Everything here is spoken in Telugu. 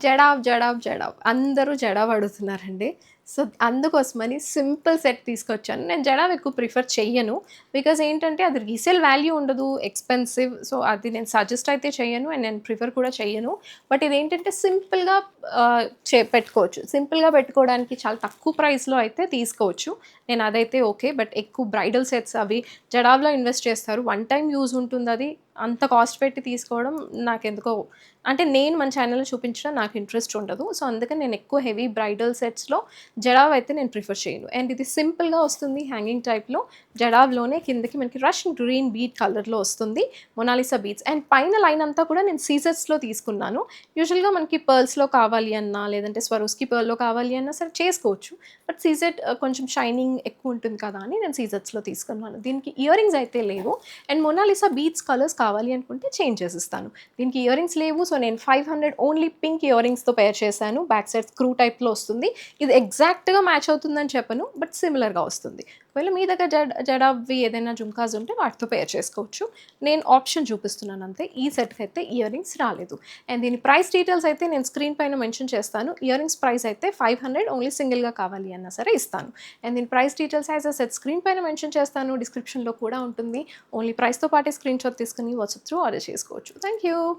జడావ్ అందరూ జడావ్ అడుగుతున్నారండి. సో, అందుకోసమని సింపుల్ సెట్ తీసుకొచ్చాను. నేను జడావ్ ఎక్కువ ప్రిఫర్ చెయ్యను. బికాజ్ ఏంటంటే అది రీసేల్ వాల్యూ ఉండదు. ఎక్స్‌పెన్సివ్. సో, అది నేను సజెస్ట్ అయితే చెయ్యను. అండ్ నేను ప్రిఫర్ కూడా చెయ్యను. బట్ ఇదేంటంటే సింపుల్‌గా పెట్టుకోవచ్చు. సింపుల్‌గా పెట్టుకోవడానికి చాలా తక్కువ ప్రైస్‌లో అయితే తీసుకోవచ్చు. నేను అదైతే ఓకే. బట్ ఎక్కువ బ్రైడల్ సెట్స్ అవి జడావ్‌లో ఇన్వెస్ట్ చేస్తారు. వన్ టైమ్ యూజ్ ఉంటుందది. అంత కాస్ట్ పెట్టి తీసుకోవడం నాకెందుకో అంటే నేను మన ఛానెల్‌లో చూపించడం నాకు ఇంట్రెస్ట్ ఉండదు. సో, అందుకని నేను ఎక్కువ హెవీ బ్రైడల్ సెట్స్‌లో జడావ్ అయితే నేను ప్రిఫర్ చేయను. అండ్ ఇది సింపుల్‌గా వస్తుంది హ్యాంగింగ్ టైప్‌లో. జడావ్‌లోనే కిందకి మనకి రష్యన్ గ్రీన్ బీడ్ కలర్‌లో వస్తుంది. మొనాలిసా బీడ్స్ అండ్ పైన లైన్ అంతా కూడా నేను సీజర్స్‌లో తీసుకున్నాను. యూజువల్‌గా మనకి పర్ల్స్‌లో కావాలి అన్నా, లేదంటే స్వరోస్‌కి పర్ల్‌లో కావాలి అన్నా సరే చేసుకోవచ్చు. బట్ సీజెడ్ కొంచెం షైనింగ్ ఎక్కువ ఉంటుంది కదా అని నేను సీజర్స్‌లో తీసుకున్నాను. దీనికి ఇయర్ రింగ్స్ అయితే లేవు. అండ్ మొనాలిసా బీడ్స్ కలర్స్ కావాలి అనుకుంటే చేంజ్ చేసిస్తాను. దీనికి ఇయర్ రింగ్స్ లేవు. సో, నేను 500 ఓన్లీ పింక్ ఇయర్ రింగ్స్‌తో పెయిర్ చేశాను. బ్యాక్ సైడ్ స్క్రూ టైప్‌లో వస్తుంది. ఇది ఎగ్జాక్ట్‌గా మ్యాచ్ అవుతుందని చెప్పను. బట్ సిమిలర్‌గా వస్తుంది. ఒకవేళ మీ దగ్గర జడావ్వి ఏదైనా జుంకాస్ ఉంటే వాటితో పెయిర్ చేసుకోవచ్చు. నేను ఆప్షన్ చూపిస్తున్నాను అంతే. ఈ సెట్‌కి అయితే ఇయర్ రింగ్స్ రాలేదు. అండ్ దీని ప్రైస్ డీటెయిల్స్ అయితే నేను స్క్రీన్ పైన మెన్షన్ చేస్తాను. ఇయర్ రింగ్స్ ప్రైస్ అయితే 500 ఓన్లీ సింగిల్‌గా కావాలి అన్నా సరే ఇస్తాను. అండ్ దీని price details as a set screen పైన మెన్షన్ చేస్తాను. డిస్క్రిప్షన్‌లో కూడా ఉంటుంది. ఓన్లీ ప్రైస్‌తో పాటే స్క్రీన్‌షాట్ తీసుకొని వాట్సాప్ త్రూ ఆర్డర్ చేసుకోవచ్చు. Thank you.